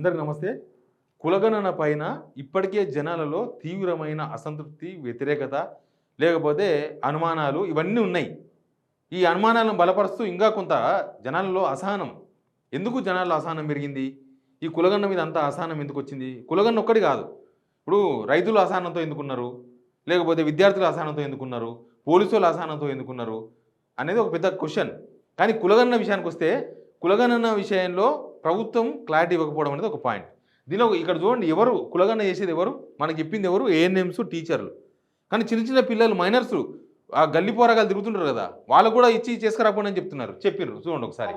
అందరికి నమస్తే. కులగణన పైన ఇప్పటికే జనాలలో తీవ్రమైన అసంతృప్తి, వ్యతిరేకత, లేకపోతే అనుమానాలు ఇవన్నీ ఉన్నాయి. ఈ అనుమానాలను బలపరుస్తూ ఇంకా కొంత జనాలలో అసహనం. ఎందుకు జనాల్లో అసహనం పెరిగింది? ఈ కులగణన మీద అంత అసహనం ఎందుకు వచ్చింది? కులగణన ఒక్కటి కాదు. ఇప్పుడు రైతులు అసహనంతో ఎందుకున్నారు? లేకపోతే విద్యార్థులు అసహనంతో ఎందుకున్నారు? పోలీసులు అసహనంతో ఎందుకున్నారు? అనేది ఒక పెద్ద క్వశ్చన్. కానీ కులగణన విషయానికి వస్తే కులగణన విషయంలో ప్రభుత్వం క్లారిటీ ఇవ్వకపోవడం అనేది ఒక పాయింట్. దీనిలో ఇక్కడ చూడండి, ఎవరు కులగణన చేసేది ఎవరు? మనకి చెప్పింది ఎవరు? ఏఎన్ఎంస్, టీచర్లు. కానీ చిన్న చిన్న పిల్లలు, మైనర్స్, ఆ గల్లీ పోరగాలు తిరుగుతుంటారు కదా, వాళ్ళు కూడా ఇచ్చి చేసుకురాకపోండి అని చెప్తున్నారు. చెప్పిర్రు చూడండి ఒకసారి.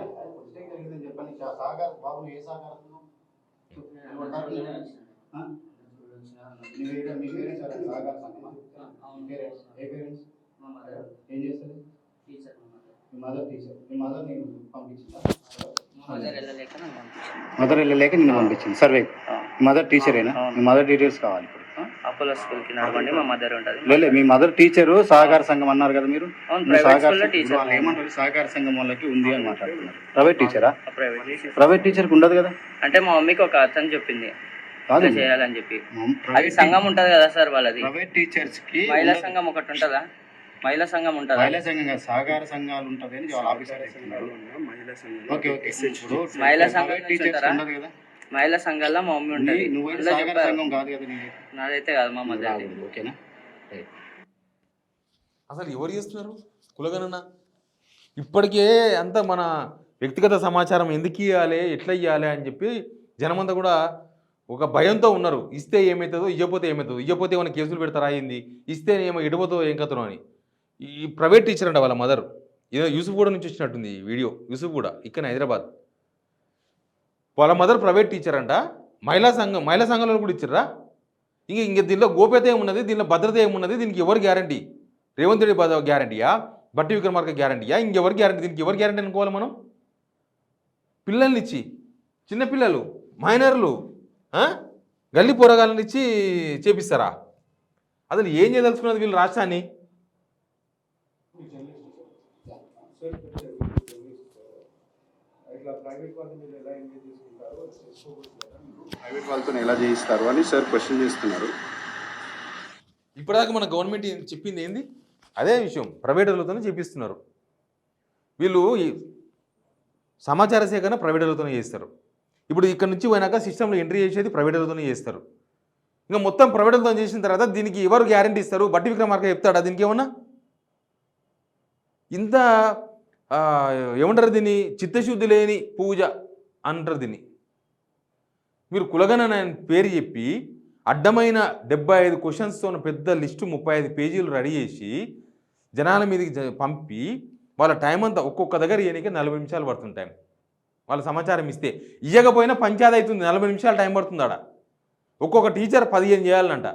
మదర్ వెళ్ళలేక నిన్ను పంపించింది సర్వే. మదర్ టీచరేనా? మీ మదర్ డీటెయిల్స్ కావాలి ఇప్పుడు. అపోలో స్కూల్ కి నడవండి, మా మదర్ ఉంటుంది. లేదు, మీ మదర్ టీచరు సహకార సంఘం అన్నారు కదా మీరు. టీచర్ ఏమంటారు? సహకార సంఘం వాళ్ళకి ఉంది అని మాట్లాడుతున్నారు. ప్రైవేట్ టీచరా? ప్రైవేట్ టీచర్కి ఉండదు కదా. అంటే మా మమ్మీకి ఒక అతను చెప్పింది చేయాలని చెప్పి. అది సంఘం ఉంటది కదా సార్ వాళ్ళది. ప్రైవేట్ టీచర్స్ కి మహిళా సంఘం ఒకటి ఉంటదా? మహిళా సంఘం ఉంటదా? మహిళా సంఘం కాదు, సహకార సంఘాలు ఉంటది అని వాళ్ళ ఆఫీసర్ చెప్తున్నారు. Okay okay. మహిళా సంఘం టీచర్స్ ఉండదు కదా. మహిళా సంఘాల్లో మా మమ్మీ ఉంటది. నువ్వు సహకార సంఘం కాదు కదా. నాదైతే కాదు, మా మదర్. ఓకేనా? అసలు ఎవరు చేస్తున్నారు కులగణన? ఇప్పటికే అంతా మన వ్యక్తిగత సమాచారం ఎందుకు ఇవ్వాలి, ఎట్లా ఇవ్వాలి అని చెప్పి జనమంతా కూడా ఒక భయంతో ఉన్నారు. ఇస్తే ఏమవుతుందో, ఇవ్వకపోతే ఏమవుతుందో, ఇవ్వకపోతే ఏమైనా కేసులు పెడతారా అయింది, ఇస్తే ఏమో ఇడిపోతుందో ఏం కథనో అని. ఈ ప్రైవేట్ టీచర్ అంట వాళ్ళ మదర్. ఏదో యూసుఫ్గూడ నుంచి వచ్చినట్టుంది ఈ వీడియో. యూసుఫ్గూడ ఇక్కడ హైదరాబాద్. వాళ్ళ మదర్ ప్రైవేట్ టీచర్ అంట. మహిళా సంఘంలో కూడా ఇచ్చారా? ఇంక దీనిలో గోప్యత ఏమున్నది, దీనిలో భద్రత ఏమున్నది, దీనికి ఎవరు గ్యారంటీ? రేవంత్ రెడ్డి గ్యారంటీయా? బట్టి విక్రమార్క గ్యారంటీయా? ఇంకెవరు గ్యారంటీ? దీనికి ఎవరు గ్యారంటీ అనుకోవాలి మనం? పిల్లల్ని ఇచ్చి, చిన్నపిల్లలు, మైనర్లు, గల్లీ పోరగాళ్ళని ఇచ్చి చేపిస్తారా? అసలు ఏం చేయదలుచుకున్నది వీళ్ళు రాష్ట్రాన్ని? ప్రైవేట్ వాళ్ళతో ఎలా చేయిస్తారు అని సార్ క్వశ్చన్ చేస్తున్నారు. ఇప్పటిదాకా మన గవర్నమెంట్ చెప్పింది ఏంది? అదే విషయం. ప్రైవేటులతోనే చేపిస్తున్నారు. వీళ్ళు సమాచార సేకరణ ప్రైవేటులతోనే చేస్తారు. ఇప్పుడు ఇక్కడ నుంచి పోయినాక సిస్టంలో ఎంట్రీ చేసేది ప్రైవేటులతోనే చేస్తారు. ఇంకా మొత్తం ప్రైవేటులతో చేసిన తర్వాత దీనికి ఎవరు గ్యారంటీ ఇస్తారు? బట్టి విక్రమార్క చెప్తాడా దీనికి ఏమన్నా? ఇంత ఏమంటారు దీన్ని? చిత్తశుద్ధి లేని పూజ అంటారు దీన్ని. మీరు కులగణన పేరు చెప్పి అడ్డమైన 75 క్వశ్చన్స్తో పెద్ద లిస్టు 35 పేజీలు రెడీ చేసి జనాల మీదకి పంపి వాళ్ళ టైం అంతా ఒక్కొక్క దగ్గర ఇయనికి 40 నిమిషాలు పడుతుంది టైం. వాళ్ళ సమాచారం ఇస్తే ఇవ్వకపోయినా పంచాయతీ అవుతుంది, 40 నిమిషాలు టైం పడుతుంది ఆడ. ఒక్కొక్క టీచర్ 15 చేయాలంట.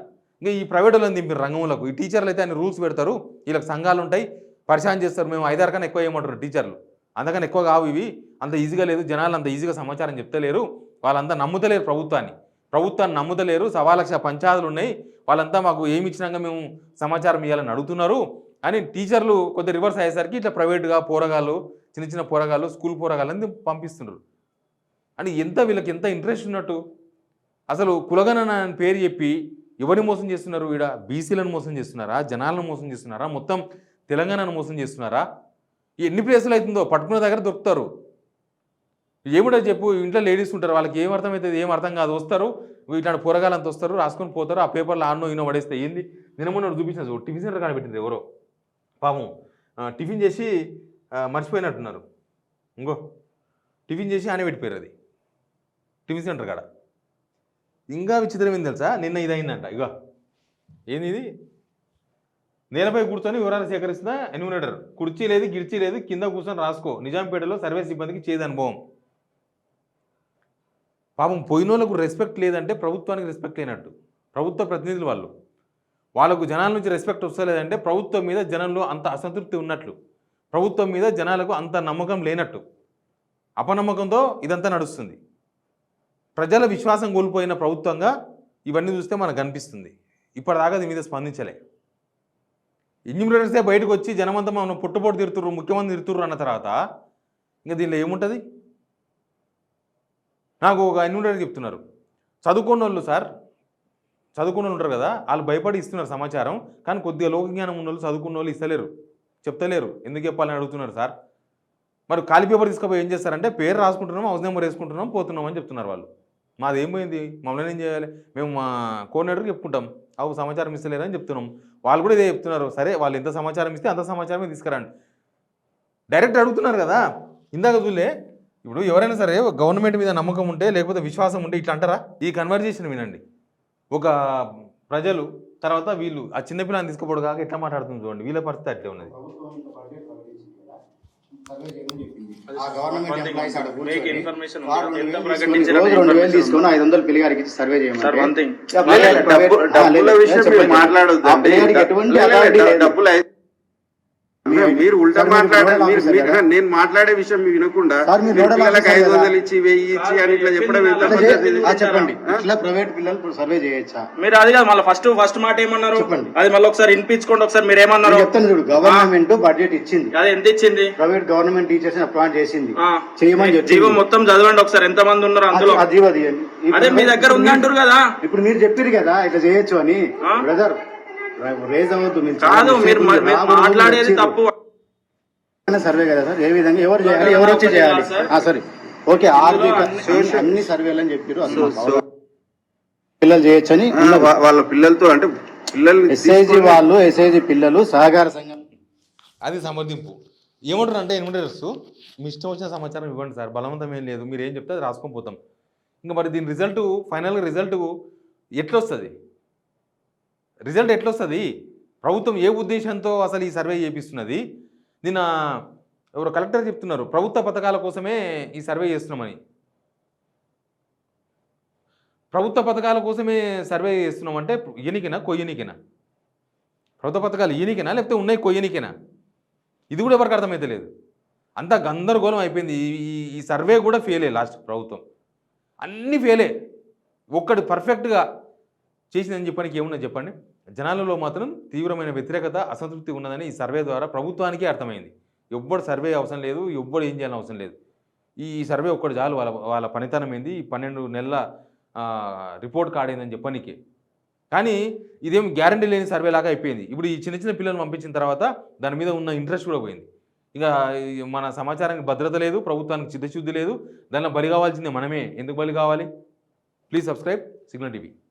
ఇంకా ఈ ప్రైవేట్ వాళ్ళని దింపారు రంగంలోకి. ఈ టీచర్లు అయితే ఆయన రూల్స్ పెడతారు, వీళ్ళకి సంఘాలు ఉంటాయి, పరిశాన్ చేస్తారు. మేము 5-6 కన్నా ఎక్కువ చేయమంటారు టీచర్లు. అంతకన్నా ఎక్కువ కావు ఇవి, అంత ఈజీగా లేదు, జనాలు అంత ఈజీగా సమాచారం చెప్తలేరు, వాళ్ళంతా నమ్ముతలేరు ప్రభుత్వాన్ని నమ్ముతలేరు. 1,00,000 పంచాయతీలు ఉన్నాయి, వాళ్ళంతా మాకు ఏమి ఇచ్చినాక మేము సమాచారం ఇవ్వాలని అడుగుతున్నారు అని టీచర్లు కొద్దిగా రివర్స్ అయ్యేసరికి ఇట్లా ప్రైవేట్గా పోరగాళ్ళు, చిన్న చిన్న పోరగాళ్ళు, స్కూల్ పోరగాళ్ళని పంపిస్తున్నారు. అని వీళ్ళకి ఎంత ఇంట్రెస్ట్ ఉన్నట్టు. అసలు కులగణన పేరు చెప్పి ఎవరిని మోసం చేస్తున్నారు? ఈడ బీసీలను మోసం చేస్తున్నారా? జనాలను మోసం చేస్తున్నారా? మొత్తం తెలంగాణను మోసం చేస్తున్నారా? ఎన్ని ప్లేసులు అవుతుందో పట్టుకునే దగ్గర దొరుకుతారు. ఏమిటో చెప్పు. ఇంట్లో లేడీస్ ఉంటారు, వాళ్ళకి ఏం అర్థమవుతుంది? ఏం అర్థం కాదు. వస్తారు, ఇట్లాంటి పోరగాళ్ళంతా వస్తారు, రాసుకొని పోతారు. ఆ పేపర్లో ఆన్నో ఈనో పడేస్తే ఏంది? నిన్న చూపించిన టిఫిన్ సెంటర్ కనిపెట్టింది ఎవరో పాపం. టిఫిన్ చేసి మర్చిపోయినట్టున్నారు. ఇంకో టిఫిన్ చేసి ఆనే పెట్టిపోయారు అది టిఫిన్ సెంటర్ కాడ. ఇంకా విచిత్రం ఏంది తెలుసా? నిన్న ఇది అయిందంట. ఇగో ఏంది ఇది? నేలపై కూర్చొని వివరాలు సేకరిస్తున్న ఎన్యూమరేటర్. కుర్చీ లేదు, గిర్చీ లేదు, కింద కూర్చొని రాసుకో. నిజాంపేటలో సర్వే సిబ్బందికి చేదు అనుభవం. పాపం పోయిన వాళ్ళకు రెస్పెక్ట్ లేదంటే ప్రభుత్వానికి రెస్పెక్ట్ లేనట్టు. ప్రభుత్వ ప్రతినిధులు వాళ్ళకు జనాల నుంచి రెస్పెక్ట్ వస్తలేదంటే ప్రభుత్వం మీద జనంలో అంత అసంతృప్తి ఉన్నట్లు, ప్రభుత్వం మీద జనాలకు అంత నమ్మకం లేనట్టు, అపనమ్మకంతో ఇదంతా నడుస్తుంది. ప్రజల విశ్వాసం కోల్పోయిన ప్రభుత్వంగా ఇవన్నీ చూస్తే మనకు కనిపిస్తుంది. ఇప్పటిదాకా దీని మీద స్పందించలే. ఎన్యూమరేటర్సే బయటకు వచ్చి జనమంతా మనం పుట్టపోటు తిరుతుర్రు, ముఖ్యమంత్రి తిరుతుర్రు అన్న తర్వాత ఇంకా దీనిలో ఏముంటుంది? నాకు ఒక ఎన్నుండర్ చెప్తున్నారు, చదువుకున్న వాళ్ళు సార్, చదువుకున్న వాళ్ళు ఉంటారు కదా, వాళ్ళు భయపడి ఇస్తున్నారు సమాచారం, కానీ కొద్దిగా లోకజ్ఞానం ఉన్న వాళ్ళు చదువుకున్న వాళ్ళు ఇస్తలేరు, చెప్తలేరు, ఎందుకు చెప్పాలని అడుగుతున్నారు సార్. మరి ఖాళీ పేపర్ తీసుకుపోయి ఏం చేస్తారంటే పేరు రాసుకుంటున్నాం, హౌస్ నెంబర్ వేసుకుంటున్నాం, పోతున్నాం అని చెప్తున్నారు వాళ్ళు. మాది ఏం పోయింది, మమ్మల్ని ఏం చేయాలి, మేము మా కోఆర్డినేటర్కి చెప్పుకుంటాం, అవు సమాచారం ఇస్తలేరని చెప్తున్నాం. వాళ్ళు కూడా ఇదే చెప్తున్నారు, సరే వాళ్ళు ఎంత సమాచారం ఇస్తే అంత సమాచారమే తీసుకురండి. డైరెక్ట్ అడుగుతున్నారు కదా. ఇందాక చూలే, ఇప్పుడు ఎవరైనా సరే గవర్నమెంట్ మీద నమ్మకం ఉంటే లేకపోతే విశ్వాసం ఉంటే ఇట్లా అంటారా? ఈ కన్వర్జేషన్ వినండి. ఒక ప్రజలు తర్వాత వీళ్ళు ఆ చిన్నపిల్లని తీసుకుపోడు కాక ఎట్లా మాట్లాడుతుంది చూడండి, వీళ్ళ పరిస్థితి అట్లే ఉన్నది. రోజు 2000 తీసుకొని 500 పిల్లగారికి సర్వే చేయమని మీరు ఉల్టా నేను మాట్లాడే విషయం మీరు వినకుండా పిల్లలకు 500 ఇచ్చి 1000 ఇచ్చి అని ఇట్లా చెప్పడం చెప్పండి. ఇట్లా ప్రైవేట్ పిల్లలు సర్వే చేయొచ్చా? మీరు అది కాదు మళ్ళీ ఫస్ట్ మాట ఏమన్నారు చెప్పండి. అది మళ్ళీ ఒకసారి వినిపించుకోండి. ఒకసారి మీరు ఏమన్నారు చెప్తాను చూడు. గవర్నమెంట్ బడ్జెట్ ఇచ్చింది, అది ఎంత ఇచ్చింది? ప్రైవేట్ గవర్నమెంట్ టీచర్స్ అపాయింట్ చేసింది, చేయమని చెప్పి జీవో మొత్తం చదవండి ఒకసారి, ఎంత మంది ఉన్నారు అందులో. అదే మీ దగ్గర ఉంది అంటారు కదా. ఇప్పుడు మీరు చెప్పారు కదా ఇట్లా చేయొచ్చు అని. బ్రదర్ రేజ్ అవ్వద్దు, కాదు మీరు మాట్లాడేది తప్పు. సర్వే కదా సార్, ఏ విధంగా ఎవరు చేయాలి, ఎవరు వచ్చి చేయాలి? సరే ఓకే, ఆర్థిక అన్ని సర్వేలు అని చెప్పారు, పిల్లలు చేయొచ్చు అని. వాళ్ళ పిల్లలతో అంటే పిల్లలు ఎస్ఐజీ వాళ్ళు, ఎస్ఐజీ పిల్లలు సహకార సంఘం అది సమర్థింపు. ఏమంటారు అంటే ఎన్నిమంటారు, మీ ఇష్టం వచ్చిన సమాచారం ఇవ్వండి సార్, బలవంతం ఏం లేదు, మీరు ఏం చెప్తే అది రాసుకొని పోతాం. ఇంకా మరి దీని రిజల్ట్ ఫైనల్గా రిజల్ట్ ఎట్లొస్తుంది? రిజల్ట్ ఎట్లొస్తుంది? ప్రభుత్వం ఏ ఉద్దేశంతో అసలు ఈ సర్వే చేపిస్తున్నది? నిన్న ఎవరు కలెక్టర్ చెప్తున్నారు ప్రభుత్వ పథకాల కోసమే ఈ సర్వే చేస్తున్నామని. ప్రభుత్వ పథకాల కోసమే సర్వే చేస్తున్నామంటే ఈయనికినా కొయ్యనికినా? ప్రభుత్వ పథకాలు ఈయనికినా లేకపోతే ఉన్నాయి కొయ్యనికినా? ఇది కూడా ఎవరికి అర్థమైతే లేదు. అంతా గందరగోళం అయిపోయింది. ఈ సర్వే కూడా ఫెయిలే. లాస్ట్ ప్రభుత్వం అన్నీ ఫెయిలే. ఒక్కటి పర్ఫెక్ట్గా చేసిందని చెప్పడానికి ఏమున్నది చెప్పండి? జనాలలో మాత్రం తీవ్రమైన వ్యతిరేకత, అసంతృప్తి ఉన్నదని ఈ సర్వే ద్వారా ప్రభుత్వానికే అర్థమైంది. ఎవ్వడు సర్వే అవసరం లేదు, ఎవ్వడు ఏం చేయాలని అవసరం లేదు. ఈ సర్వే ఒక్కటి చాలు వాళ్ళ పనితనం ఏంది, ఈ 12 నెలల రిపోర్ట్ కార్డ్ ఏందని చెప్పడానికి. కానీ ఇదేం గ్యారంటీ లేని సర్వే లాగా అయిపోయింది. ఇప్పుడు ఈ చిన్న చిన్న పిల్లలు పంపించిన తర్వాత దాని మీద ఉన్న ఇంట్రెస్ట్ కూడా పోయింది. ఇక మన సమాచారానికి భద్రత లేదు, ప్రభుత్వానికి చిత్తశుద్ధి లేదు, దానిలో బలి కావాల్సిందే మనమే. ఎందుకు బలి కావాలి? Please subscribe signal TV.